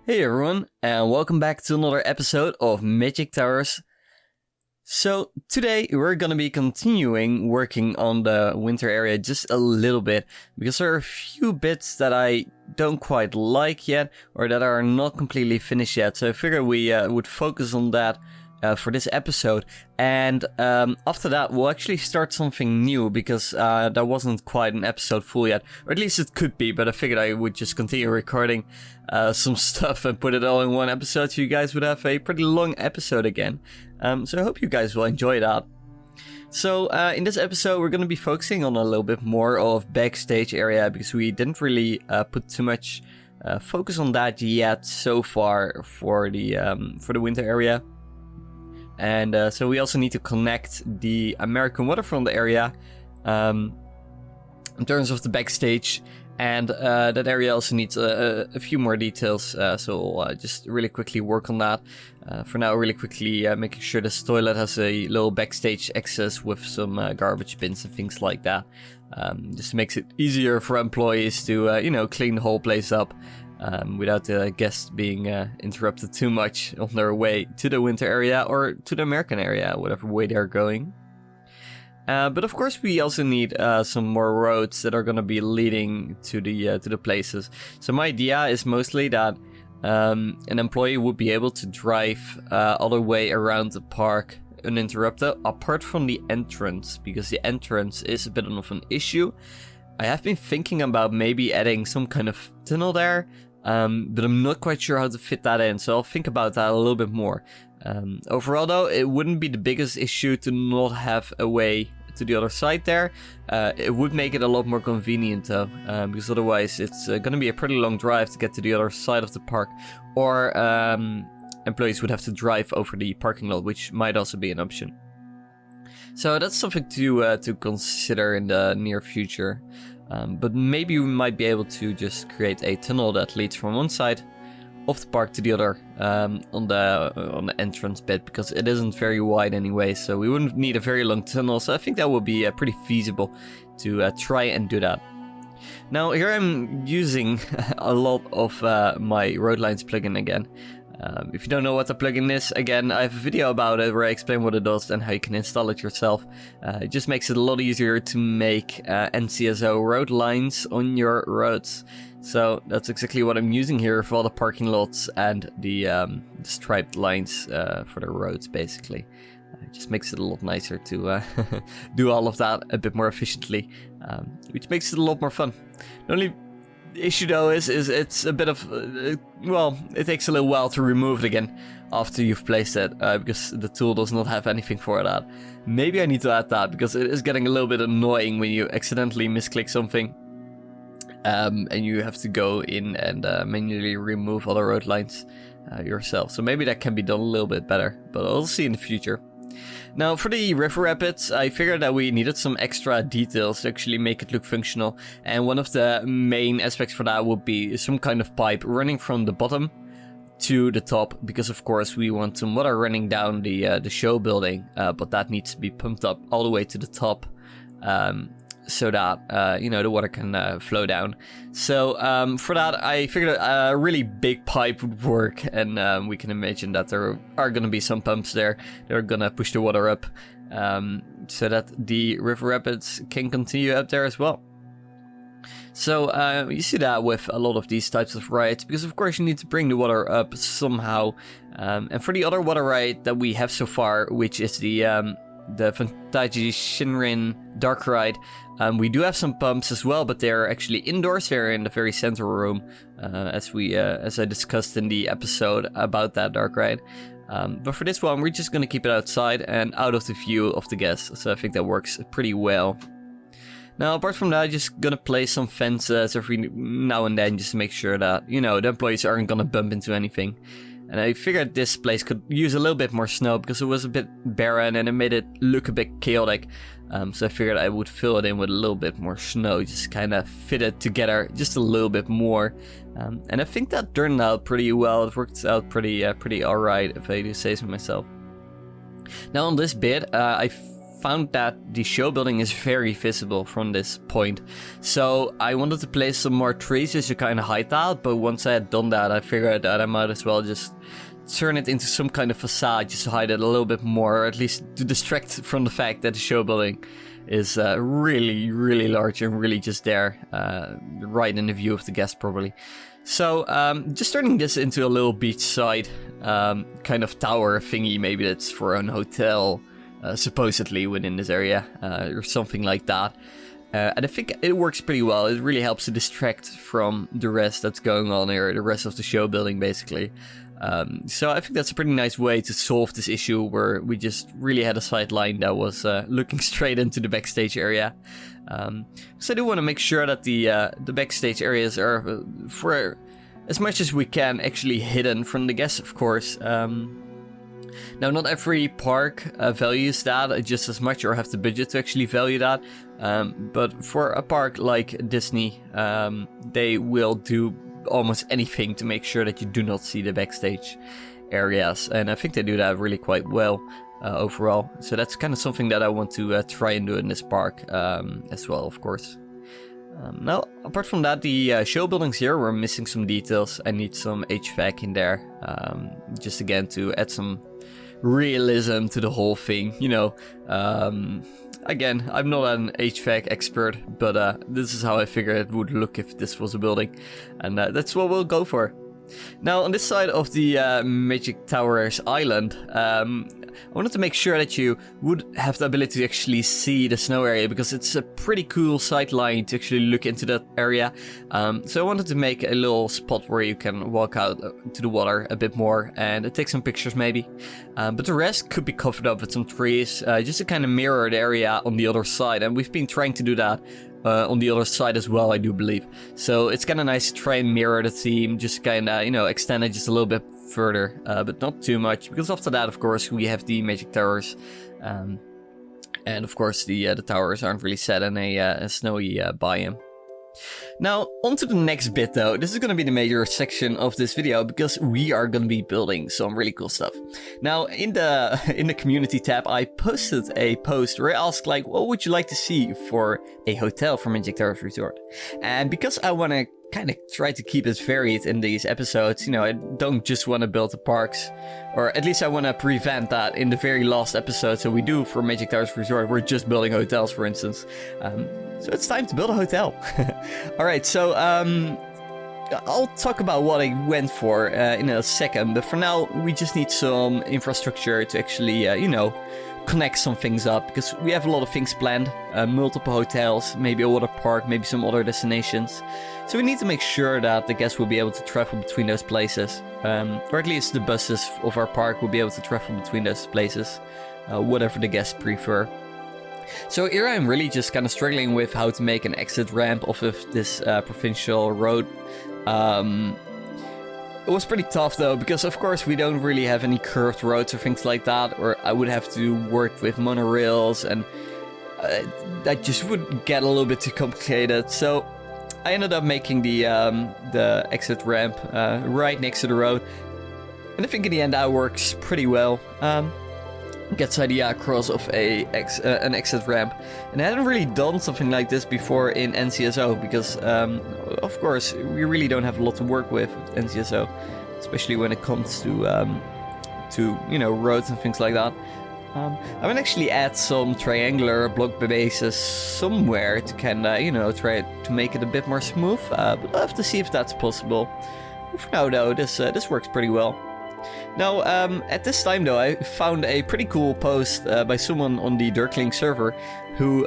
Hey everyone, and welcome back to another episode of Magic Towers. So today we're gonna be continuing working on the winter area just a little bit, because there are a few bits that I don't quite like yet, or that are not completely finished yet. So I figured we would focus on that for this episode, and after that we'll actually start something new, because that wasn't quite an episode full yet, or at least it could be, but I figured I would just continue recording some stuff and put it all in one episode, so you guys would have a pretty long episode again. So I hope you guys will enjoy that. So in this episode we're going to be focusing on a little bit more of backstage area, because we didn't really put too much focus on that yet so far for the winter area. And so we also need to connect the American waterfront area in terms of the backstage. And that area also needs a few more details, so I'll just really quickly work on that. For now, really quickly making sure this toilet has a little backstage access with some garbage bins and things like that. Just makes it easier for employees to, clean the whole place up. Without the guests being interrupted too much on their way to the winter area or to the American area, whatever way they're going. But of course we also need some more roads that are going to be leading to the places. So my idea is mostly that an employee would be able to drive all the way around the park uninterrupted, apart from the entrance, because the entrance is a bit of an issue. I have been thinking about maybe adding some kind of tunnel there, but I'm not quite sure how to fit that in, so I'll think about that a little bit more. Overall though, it wouldn't be the biggest issue to not have a way to the other side there. It would make it a lot more convenient though, because otherwise it's going to be a pretty long drive to get to the other side of the park, or employees would have to drive over the parking lot, which might also be an option. So that's something to consider in the near future. But maybe we might be able to just create a tunnel that leads from one side of the park to the other on the entrance bit, because it isn't very wide anyway, so we wouldn't need a very long tunnel. So I think that would be pretty feasible to try and do that. Now here I'm using a lot of my road lines plugin again. If you don't know what the plugin is, again, I have a video about it where I explain what it does and how you can install it yourself. It just makes it a lot easier to make NCSO road lines on your roads. So that's exactly what I'm using here for all the parking lots and the striped lines for the roads, basically. It just makes it a lot nicer to do all of that a bit more efficiently, which makes it a lot more fun. The only issue though is it's a bit of it takes a little while to remove it again after you've placed it, because the tool does not have anything for that. Maybe I need to add that, because it is getting a little bit annoying when you accidentally misclick something and you have to go in and manually remove all the road lines yourself. So maybe that can be done a little bit better, but I'll see in the future. Now for the river rapids, I figured that we needed some extra details to actually make it look functional, and one of the main aspects for that would be some kind of pipe running from the bottom to the top, because of course we want some water running down the show building, but that needs to be pumped up all the way to the top, so that the water can flow down. So for that I figured a really big pipe would work, and we can imagine that there are going to be some pumps there that are going to push the water up, so that the river rapids can continue up there as well. So you see that with a lot of these types of rides, because of course you need to bring the water up somehow, and for the other water ride that we have so far, which is the Fantasia Shinrin Dark Ride, we do have some pumps as well, but they're actually indoors. They're in the very central room, as I discussed in the episode about that Dark Ride. But for this one, we're just going to keep it outside and out of the view of the guests, so I think that works pretty well. Now, apart from that, I'm just going to place some fences every now and then, just to make sure that, the employees aren't going to bump into anything. And I figured this place could use a little bit more snow, because it was a bit barren and it made it look a bit chaotic. So I figured I would fill it in with a little bit more snow, just kind of fit it together just a little bit more. And I think that turned out pretty well. It worked out pretty alright, if I do say so myself. Now on this bit, I found that the show building is very visible from this point. So I wanted to place some more trees just to kind of hide that, but once I had done that, I figured that I might as well just turn it into some kind of facade just to hide it a little bit more, or at least to distract from the fact that the show building is really, really large and really just there, right in the view of the guest probably. So just turning this into a little beachside kind of tower thingy, maybe that's for an hotel, supposedly within this area, or something like that. And I think it works pretty well. It really helps to distract from the rest that's going on here, the rest of the show building basically. So I think that's a pretty nice way to solve this issue where we just really had a sight line that was looking straight into the backstage area. So I do want to make sure that the backstage areas are, for as much as we can, actually hidden from the guests, of course. Now, not every park values that just as much or have the budget to actually value that. But for a park like Disney, they will do almost anything to make sure that you do not see the backstage areas, and I think they do that really quite well overall. So that's kind of something that I want to try and do in this park as well, of course. Now, apart from that, the show buildings here, we're missing some details. I need some HVAC in there, just again to add some realism to the whole thing, you know. Again, I'm not an HVAC expert, but this is how I figured it would look if this was a building, and that's what we'll go for. Now, on this side of the Magic Towers island, I wanted to make sure that you would have the ability to actually see the snow area, because it's a pretty cool sight line to actually look into that area. So I wanted to make a little spot where you can walk out to the water a bit more and take some pictures maybe. But the rest could be covered up with some trees, just to kind of mirror the area on the other side. And we've been trying to do that on the other side as well, I do believe. So it's kind of nice to try and mirror the theme, just kind of, you know, extend it just a little bit further, but not too much, because after that, of course, we have the Magic Towers, and of course the towers aren't really set in a snowy biome. Now, on to the next bit though. This is going to be the major section of this video, because we are going to be building some really cool stuff. Now, in the community tab, I posted a post where I asked, like, what would you like to see for a hotel for Magic Towers Resort? And because I want to kind of try to keep it varied in these episodes, you know, I don't just want to build the parks, or at least I want to prevent that in the very last episode. So we do for Magic Towers Resort, we're just building hotels, for instance. So it's time to build a hotel. All right, so I'll talk about what I went for in a second, but for now we just need some infrastructure to actually, you know, connect some things up, because we have a lot of things planned, multiple hotels, maybe a water park, maybe some other destinations. So we need to make sure that the guests will be able to travel between those places, or at least the buses of our park will be able to travel between those places, whatever the guests prefer. So here I'm really just kind of struggling with how to make an exit ramp off of this provincial road. It was pretty tough though, because of course we don't really have any curved roads or things like that, or I would have to work with monorails, and that just would get a little bit too complicated. So I ended up making the exit ramp right next to the road, and I think in the end that works pretty well. Gets the idea across of an exit ramp, and I hadn't really done something like this before in NCSO, because of course we really don't have a lot to work with NCSO, especially when it comes to you know, roads and things like that. I'm gonna actually add some triangular block bases somewhere to kind of, you know, try to make it a bit more smooth, but I'll have to see if that's possible. For now though, this works pretty well. Now, at this time though, I found a pretty cool post by someone on the Dirkling server who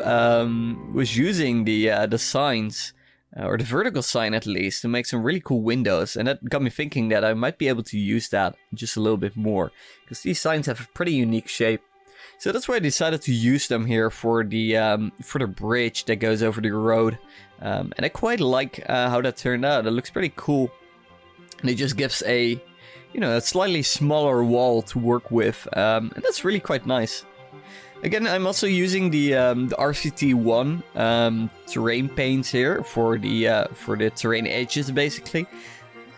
was using the signs, or the vertical sign at least, to make some really cool windows, and that got me thinking that I might be able to use that just a little bit more, because these signs have a pretty unique shape. So that's why I decided to use them here for the bridge that goes over the road, and I quite like how that turned out. It looks pretty cool, and it just gives a, you know, a slightly smaller wall to work with, and that's really quite nice. Again, I'm also using the RCT1 terrain paints here for the terrain edges, basically.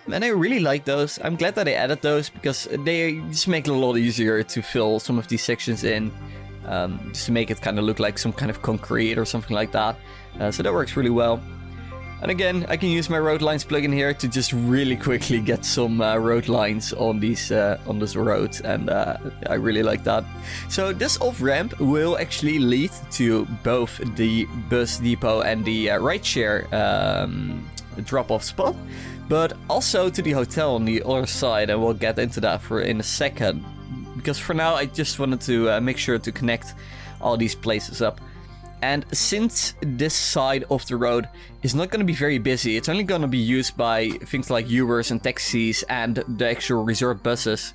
And I really like those. I'm glad that I added those, because they just make it a lot easier to fill some of these sections in. just to make it kind of look like some kind of concrete or something like that. So that works really well. And again, I can use my road lines plugin here to just really quickly get some road lines on these on this road, and I really like that. So this off-ramp will actually lead to both the bus depot and the rideshare drop-off spot, but also to the hotel on the other side, and we'll get into that in a second. Because for now, I just wanted to make sure to connect all these places up. And since this side of the road is not going to be very busy, it's only going to be used by things like Ubers and taxis and the actual resort buses,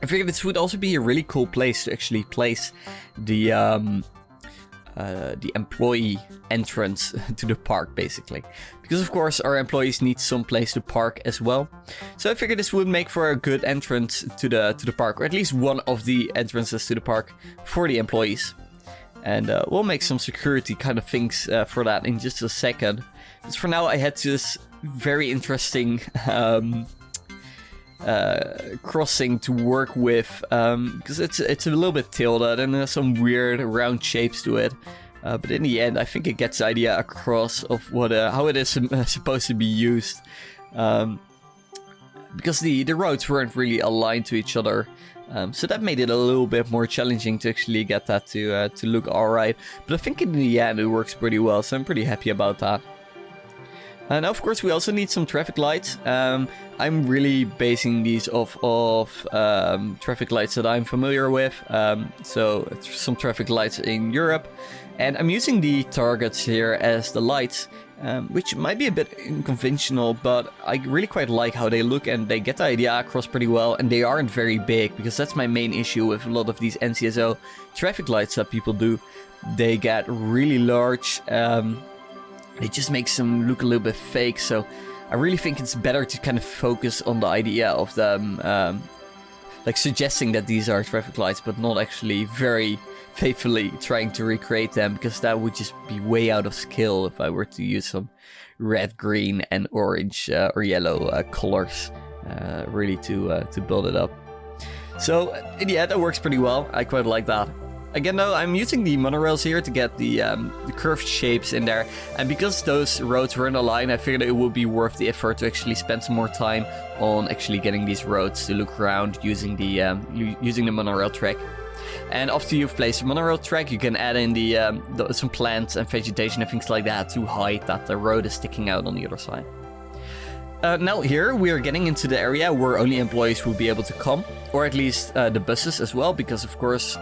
I figured this would also be a really cool place to actually place the employee entrance to the park, basically. Because of course our employees need some place to park as well. So I figured this would make for a good entrance to the park, or at least one of the entrances to the park for the employees. And we'll make some security kind of things for that in just a second. But for now, I had this very interesting crossing to work with, because it's a little bit tilted and there's some weird round shapes to it. But in the end, I think it gets the idea across of how it is supposed to be used. Because the roads weren't really aligned to each other. So that made it a little bit more challenging to actually get that to look alright. But I think in the end it works pretty well, so I'm pretty happy about that. And of course we also need some traffic lights. I'm really basing these off of traffic lights that I'm familiar with. So some traffic lights in Europe. And I'm using the targets here as the lights. Which might be a bit unconventional, but I really quite like how they look and they get the idea across pretty well, and they aren't very big, because that's my main issue with a lot of these NCSO traffic lights that people do. They get really large, it just makes them look a little bit fake, so I really think it's better to kind of focus on the idea of them, like suggesting that these are traffic lights, but not actually very faithfully trying to recreate them, because that would just be way out of scale if I were to use some red, green and orange or yellow colors really to build it up. So in the end that works pretty well. I quite like that. Again though, I'm using the monorails here to get the curved shapes in there, and because those roads were in a line, I figured it would be worth the effort to actually spend some more time on actually getting these roads to look around using the monorail track. And after you've placed a monorail track, you can add in some plants and vegetation and things like that to hide that the road is sticking out on the other side. Now here we are getting into the area where only employees will be able to come, or at least the buses as well, because of course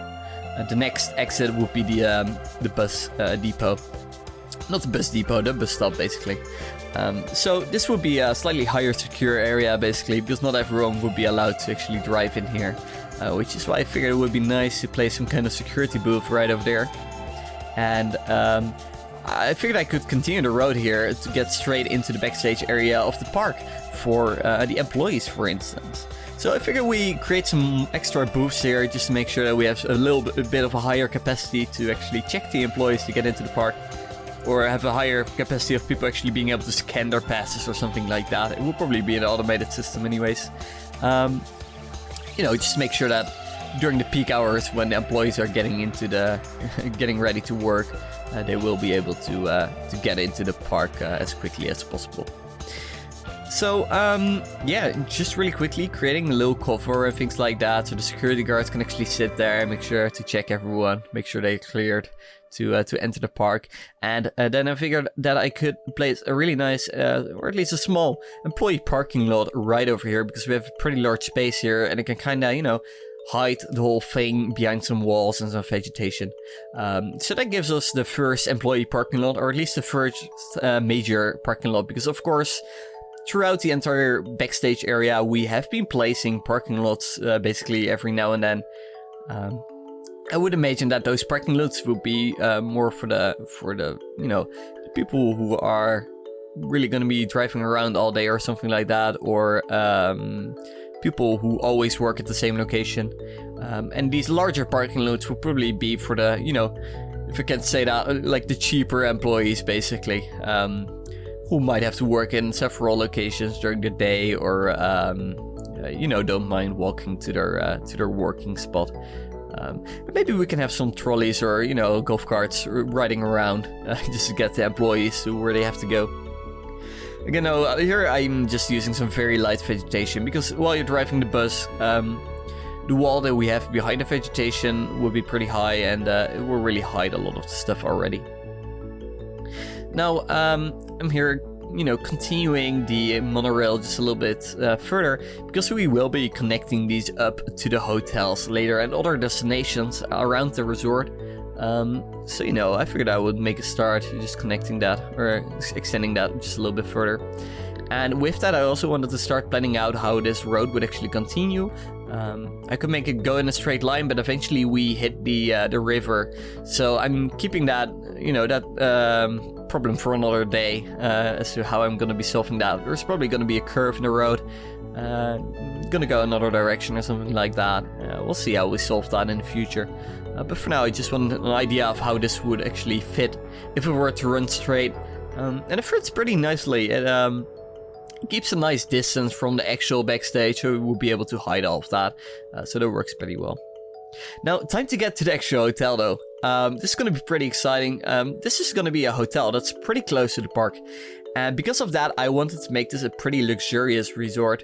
the next exit would be the bus depot. Not the bus depot, the bus stop basically. So this would be a slightly higher secure area basically, because not everyone would be allowed to actually drive in here. Which is why I figured it would be nice to place some kind of security booth right over there. And I figured I could continue the road here to get straight into the backstage area of the park for the employees, for instance. So I figured we create some extra booths here just to make sure that we have a bit of a higher capacity to actually check the employees to get into the park. Or have a higher capacity of people actually being able to scan their passes or something like that. It will probably be an automated system anyways. You know, just make sure that during the peak hours when the employees are getting into getting ready to work, they will be able to get into the park as quickly as possible. So yeah, just really quickly creating a little cover and things like that, so the security guards can actually sit there and make sure to check everyone, make sure they're cleared to enter the park. And then I figured that I could place a really nice, or at least a small employee parking lot right over here, because we have a pretty large space here, and it can kind of, you know, hide the whole thing behind some walls and some vegetation. So that gives us the first employee parking lot, or at least the first major parking lot, because of course throughout the entire backstage area we have been placing parking lots basically every now and then. I would imagine that those parking lots would be more for the you know, the people who are really going to be driving around all day or something like that, or people who always work at the same location. And these larger parking lots will probably be for the, you know, if I can say that, like the cheaper employees basically, who might have to work in several locations during the day, or you know, don't mind walking to their working spot. Maybe we can have some trolleys or, you know, golf carts riding around just to get the employees to where they have to go. Again, no, here I'm just using some very light vegetation because while you're driving the bus, the wall that we have behind the vegetation will be pretty high, and it will really hide a lot of the stuff already. Now, I'm here, you know, continuing the monorail just a little bit further, because we will be connecting these up to the hotels later and other destinations around the resort. So, you know, I figured I would make a start just connecting that or extending that just a little bit further. And with that, I also wanted to start planning out how this road would actually continue. I could make it go in a straight line, but eventually we hit the river. So I'm keeping that, you know, that problem for another day as to how I'm going to be solving that. There's probably going to be a curve in the road. Gonna go another direction or something like that. We'll see how we solve that in the future. But for now, I just wanted an idea of how this would actually fit if it were to run straight. And it fits pretty nicely. It keeps a nice distance from the actual backstage, so we will be able to hide all of that. So that works pretty well. Now, time to get to the actual hotel though. This is going to be pretty exciting. This is going to be a hotel that's pretty close to the park. And because of that, I wanted to make this a pretty luxurious resort.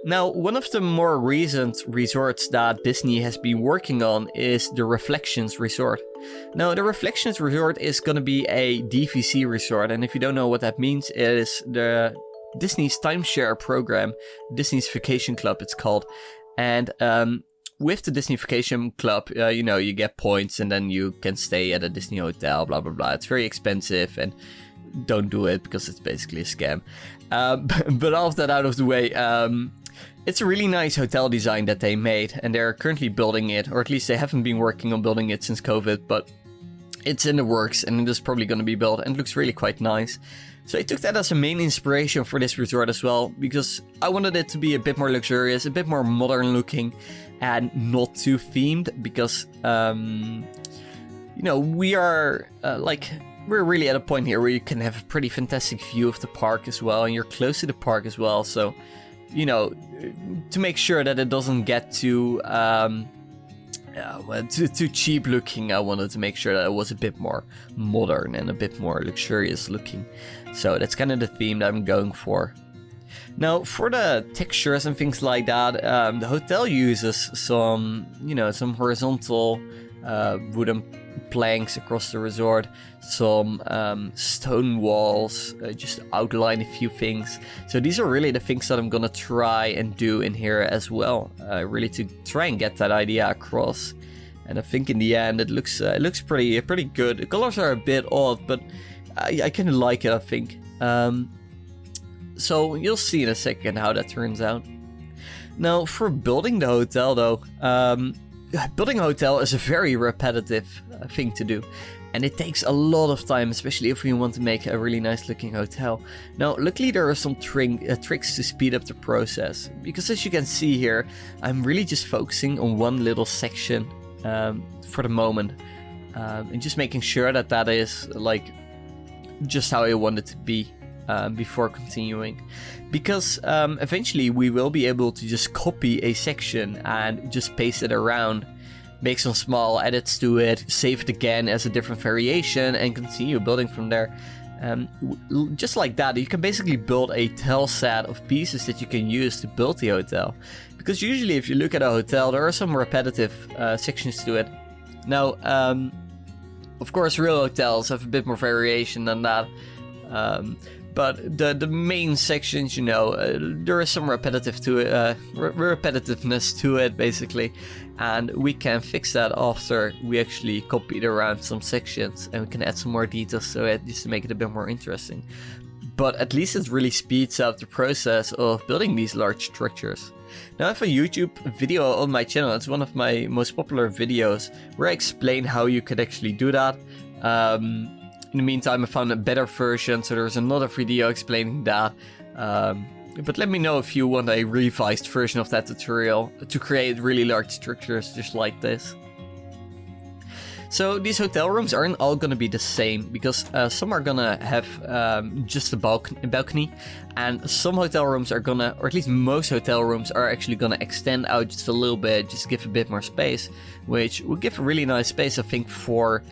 Now, one of the more recent resorts that Disney has been working on is the Reflections Resort. Now, the Reflections Resort is going to be a DVC resort, and if you don't know what that means, it is the Disney's timeshare program, Disney's Vacation Club it's called. And with the Disney Vacation Club, you know, you get points and then you can stay at a Disney hotel, blah, blah, blah. It's very expensive and don't do it because it's basically a scam. But all of that out of the way, it's a really nice hotel design that they made, and they're currently building it, or at least they haven't been working on building it since COVID, but it's in the works and it is probably going to be built, and it looks really quite nice. So I took that as a main inspiration for this resort as well, because I wanted it to be a bit more luxurious, a bit more modern looking, and not too themed, because, you know, we are, we're really at a point here where you can have a pretty fantastic view of the park as well, and you're close to the park as well, so, you know, to make sure that it doesn't get too cheap looking, I wanted to make sure that it was a bit more modern and a bit more luxurious looking. So that's kind of the theme that I'm going for. Now, for the textures and things like that, the hotel uses some, you know, some horizontal wooden planks across the resort, some stone walls, just to outline a few things. So these are really the things that I'm gonna try and do in here as well, really to try and get that idea across. And I think in the end it looks pretty good. The colors are a bit odd, but I kind of like it, I think. So you'll see in a second how that turns out. Now, for building the hotel though, building a hotel is a very repetitive thing to do, and it takes a lot of time, especially if you want to make a really nice looking hotel. Now, luckily there are some tricks to speed up the process, because as you can see here, I'm really just focusing on one little section for the moment, and just making sure that that is like just how I want it to be before continuing. Because eventually we will be able to just copy a section and just paste it around, make some small edits to it, save it again as a different variation, and continue building from there. Just like that, you can basically build a tile set of pieces that you can use to build the hotel. Because usually if you look at a hotel, there are some repetitive sections to it. Now, of course, real hotels have a bit more variation than that. But the main sections, you know, there is some repetitiveness to it, basically. And we can fix that after we actually copied around some sections, and we can add some more details to it just to make it a bit more interesting. But at least it really speeds up the process of building these large structures. Now I have a YouTube video on my channel. It's one of my most popular videos where I explain how you could actually do that. In the meantime, I found a better version, so there's another video explaining that. But let me know if you want a revised version of that tutorial to create really large structures just like this. So these hotel rooms aren't all going to be the same, because some are going to have just a balcony, and some hotel rooms are going to, or at least most hotel rooms are actually going to extend out just a little bit, just give a bit more space, which will give a really nice space, I think, for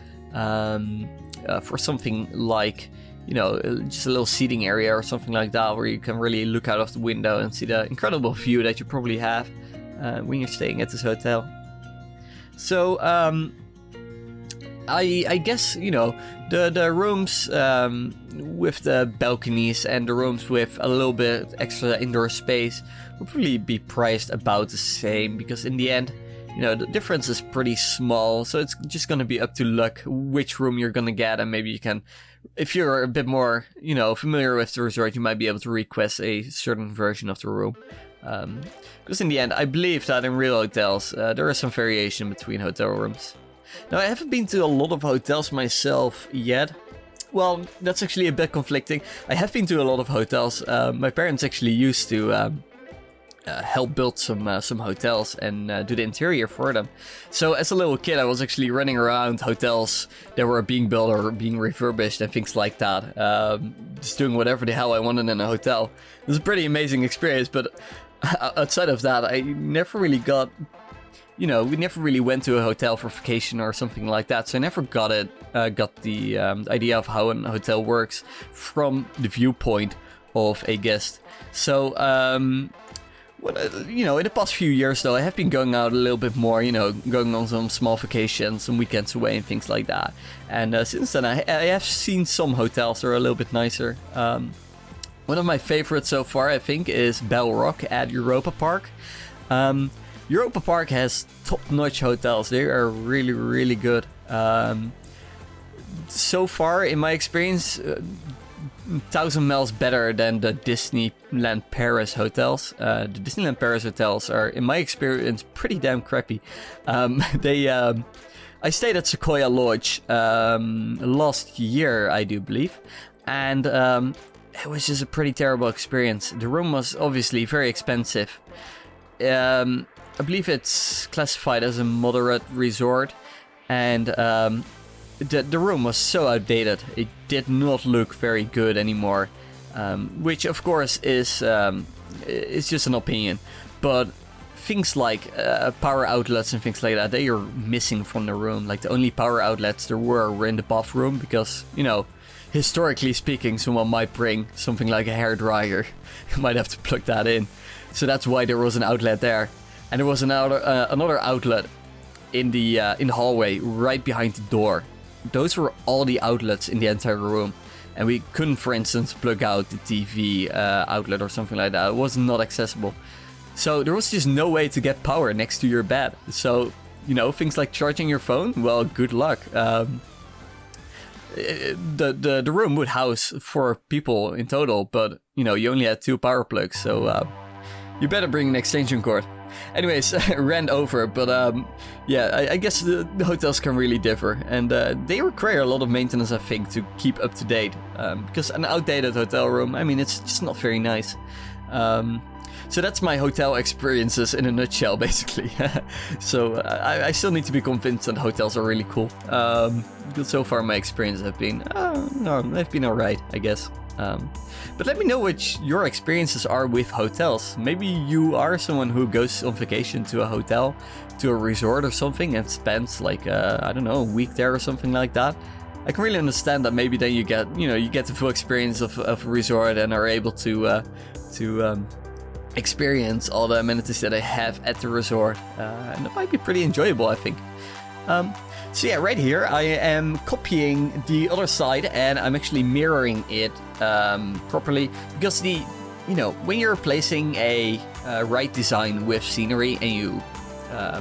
something like, you know, just a little seating area or something like that, where you can really look out of the window and see the incredible view that you probably have when you're staying at this hotel. So I guess, you know, the rooms with the balconies and the rooms with a little bit extra indoor space will probably be priced about the same, because in the end, you know, the difference is pretty small. So it's just going to be up to luck which room you're going to get, and maybe you can, if you're a bit more, you know, familiar with the resort, you might be able to request a certain version of the room. Because in the end, I believe that in real hotels, there is some variation between hotel rooms. Now, I haven't been to a lot of hotels myself yet. Well, that's actually a bit conflicting. I have been to a lot of hotels. My parents actually used to help build some hotels and do the interior for them. So as a little kid, I was actually running around hotels that were being built or being refurbished and things like that. Just doing whatever the hell I wanted in a hotel. It was a pretty amazing experience, but outside of that, I never really got, you know, we never really went to a hotel for vacation or something like that. So I never got the idea of how a hotel works from the viewpoint of a guest. So, you know, in the past few years, though, I have been going out a little bit more, you know, going on some small vacations, some weekends away and things like that. And since then, I have seen some hotels that are a little bit nicer. One of my favorites so far, I think, is Bell Rock at Europa Park. Europa Park has top-notch hotels. They are really, really good. So far, in my experience, 1,000 miles better than the Disneyland Paris hotels. The Disneyland Paris hotels are, in my experience, pretty damn crappy. I stayed at Sequoia Lodge last year, I do believe, and it was just a pretty terrible experience. The room was obviously very expensive. I believe it's classified as a moderate resort, and the room was so outdated. It did not look very good anymore, which of course is just an opinion. But things like power outlets and things like that, they are missing from the room. Like, the only power outlets there were in the bathroom, because, you know, historically speaking, someone might bring something like a hairdryer. You might have to plug that in. So that's why there was an outlet there. And there was another outlet in the hallway right behind the door. Those were all the outlets in the entire room. And we couldn't, for instance, plug out the TV outlet or something like that. It was not accessible. So there was just no way to get power next to your bed. So, you know, things like charging your phone, well, good luck. The room would house 4 people in total, but, you know, you only had 2 power plugs. So you better bring an extension cord. Anyways, ran over, but yeah, I guess the hotels can really differ, and they require a lot of maintenance, I think, to keep up to date, because an outdated hotel room, I mean, it's just not very nice. So that's my hotel experiences in a nutshell, basically. So I still need to be convinced that hotels are really cool. But so far my experiences have been, no, they've been alright, I guess. But let me know what your experiences are with hotels. Maybe you are someone who goes on vacation to a hotel, to a resort or something, and spends like, I don't know, a week there or something like that. I can really understand that. Maybe then you get the full experience of a resort and are able to experience all the amenities that they have at the resort. And it might be pretty enjoyable, I think. So yeah, right here I am copying the other side, and I'm actually mirroring it properly, because when you're replacing a ride design with scenery and you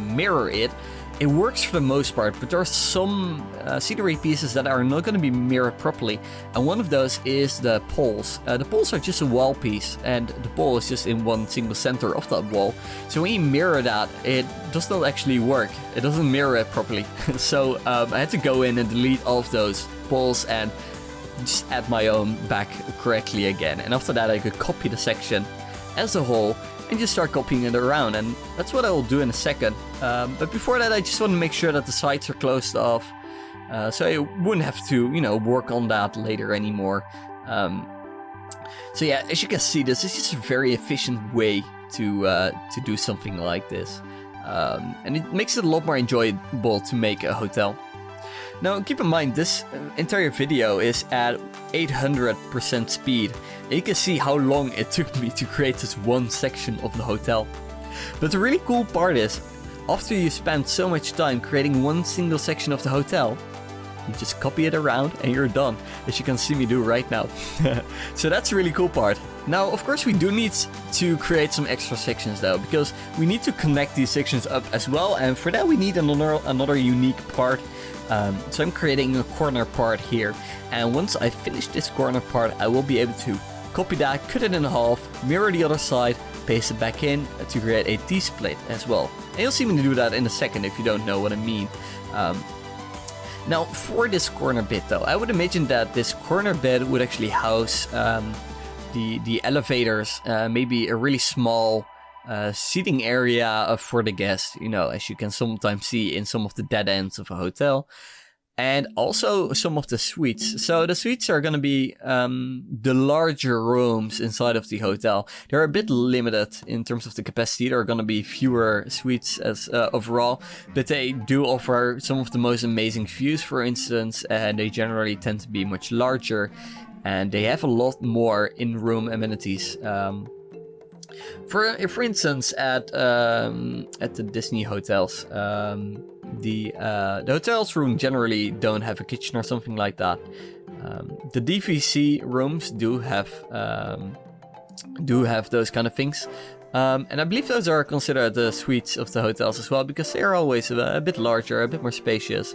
mirror it, it works for the most part, but there are some scenery pieces that are not going to be mirrored properly, and one of those is the poles. The poles are just a wall piece, and the pole is just in one single center of that wall. So when you mirror that, it does not actually work. It doesn't mirror it properly. So I had to go in and delete all of those poles and just add my own back correctly again. And after that, I could copy the section as a whole and just start copying it around, and that's what I will do in a second. But before that, I just want to make sure that the sides are closed off, So I wouldn't have to, work on that later anymore. So yeah, as you can see, this is just a very efficient way to do something like this. And it makes it a lot more enjoyable to make a hotel. Now keep in mind, this entire video is at 800% speed. And you can see how long it took me to create this one section of the hotel. But the really cool part is, after you spend so much time creating one single section of the hotel, you just copy it around and you're done, as you can see me do right now. So that's the really cool part. Now, of course, we do need to create some extra sections though, because we need to connect these sections up as well, and for that we need another unique part. So I'm creating a corner part here, and once I finish this corner part, I will be able to copy that, cut it in half, mirror the other side, paste it back in to create a T-split as well. And you'll see me do that in a second if you don't know what I mean. Now for this corner bit though, I would imagine that this corner bit would actually house the elevators, maybe a really small seating area for the guests, as you can sometimes see in some of the dead ends of a hotel. And also some of the suites. So the suites are going to be the larger rooms inside of the hotel. They're a bit limited in terms of the capacity. There are going to be fewer suites as overall, but they do offer some of the most amazing views, for instance, and they generally tend to be much larger, and they have a lot more in-room amenities. For instance, at the Disney hotels, the hotel's room generally don't have a kitchen or something like that. The DVC rooms do have those kind of things, and I believe those are considered the suites of the hotels as well, because they are always a bit larger, a bit more spacious.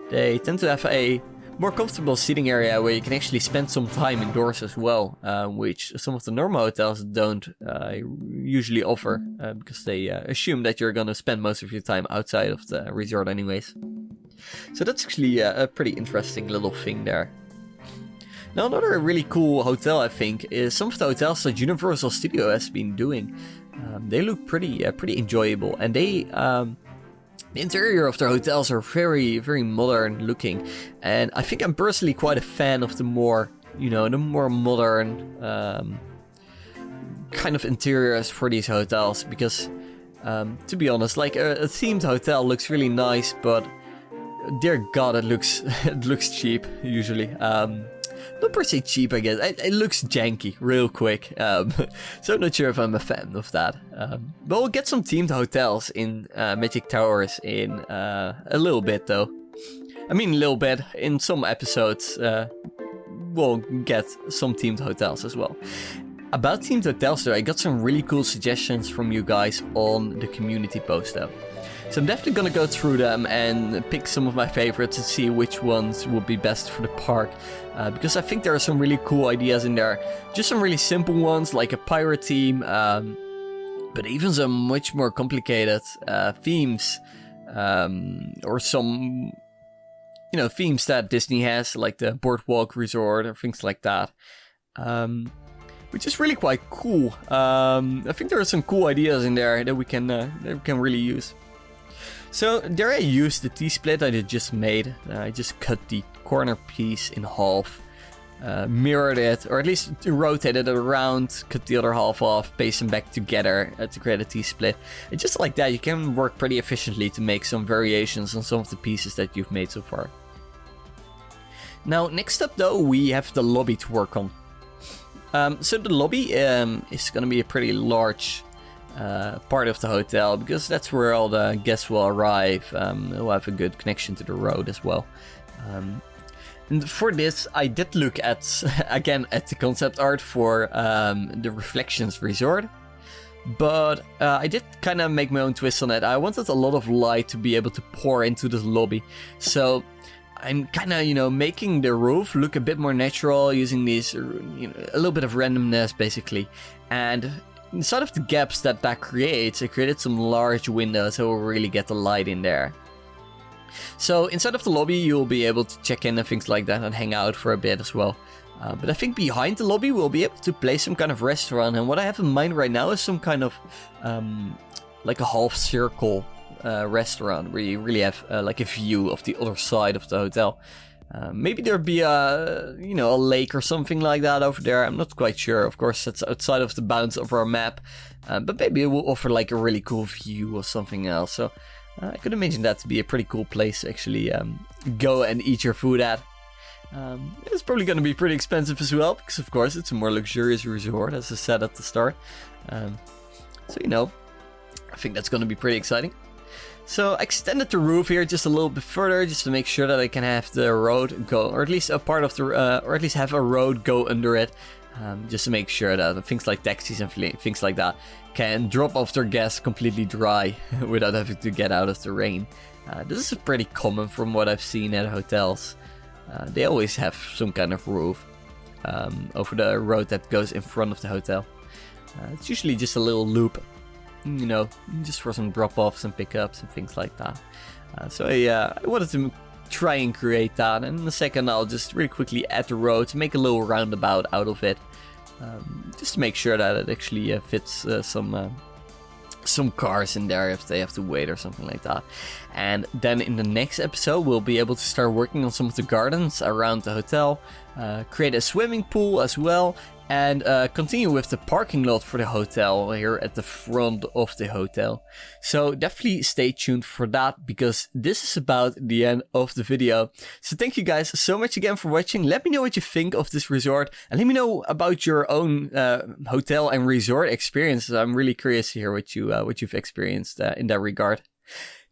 They tend to have a more comfortable seating area where you can actually spend some time indoors as well, which some of the normal hotels don't usually offer, because they assume that you're going to spend most of your time outside of the resort anyways. So that's actually a pretty interesting little thing there. Now another really cool hotel, I think, is some of the hotels that Universal Studios has been doing. They look pretty enjoyable, and the interior of their hotels are very, very modern looking, and I think I'm personally quite a fan of the more modern kind of interiors for these hotels, because to be honest, like a themed hotel looks really nice, but dear God, it looks cheap usually. Not per se cheap, I guess. It looks janky real quick, so I'm not sure if I'm a fan of that. But we'll get some themed hotels in Magic Towers in a little bit though. I mean a little bit, in some episodes we'll get some themed hotels as well. About themed hotels though, I got some really cool suggestions from you guys on the community post though. So I'm definitely gonna go through them and pick some of my favorites and see which ones would be best for the park. Because I think there are some really cool ideas in there. Just some really simple ones like a pirate theme, but even some much more complicated themes, or some themes that Disney has, like the Boardwalk Resort or things like that. Which is really quite cool. I think there are some cool ideas in there that we can really use. So there I used the T-split I just made. I just cut the corner piece in half, mirrored it, or at least rotated it around, cut the other half off, paste them back together to create a T-split. And just like that, you can work pretty efficiently to make some variations on some of the pieces that you've made so far. Now, next up though, we have the lobby to work on. So the lobby is going to be a pretty large part of the hotel, because that's where all the guests will arrive. We'll have a good connection to the road as well. And for this, I did look at, again, at the concept art for the Reflections Resort. But I did kind of make my own twist on it. I wanted a lot of light to be able to pour into this lobby. So I'm kind of, making the roof look a bit more natural, using these, a little bit of randomness, basically. And inside of the gaps that creates, I created some large windows so we'll really get the light in there. So inside of the lobby, you'll be able to check in and things like that and hang out for a bit as well. But I think behind the lobby, we'll be able to place some kind of restaurant. And what I have in mind right now is some kind of, like a half circle restaurant where you really have like a view of the other side of the hotel. Maybe there'd be a lake or something like that over there. I'm not quite sure. Of course, that's outside of the bounds of our map. But maybe it will offer like a really cool view or something else. So I could imagine that to be a pretty cool place to actually go and eat your food at. It's probably going to be pretty expensive as well, because of course it's a more luxurious resort, as I said at the start. So I think that's going to be pretty exciting. So I extended the roof here just a little bit further, just to make sure that I can have the road go, or at least a part of the, or at least have a road go under it, just to make sure that things like taxis and things like that can drop off their gas completely dry without having to get out of the rain. This is pretty common from what I've seen at hotels. They always have some kind of roof over the road that goes in front of the hotel. It's usually just a little loop, just for some drop-offs and pickups and things like that. So I wanted to try and create that, and in a second I'll just really quickly add the road to make a little roundabout out of it, just to make sure that it actually fits some cars in there if they have to wait or something like that. And then in the next episode we'll be able to start working on some of the gardens around the hotel, create a swimming pool as well, and continue with the parking lot for the hotel here at the front of the hotel. So definitely stay tuned for that, because this is about the end of the video. So thank you guys so much again for watching. Let me know what you think of this resort, and let me know about your own hotel and resort experiences. I'm really curious to hear what you've experienced in that regard.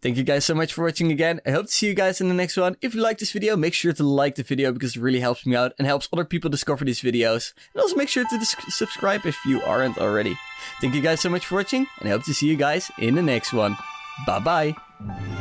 Thank you guys so much for watching again. I hope to see you guys in the next one. If you like this video, make sure to like the video, because it really helps me out and helps other people discover these videos. And also make sure to subscribe if you aren't already. Thank you guys so much for watching, and I hope to see you guys in the next one. Bye bye.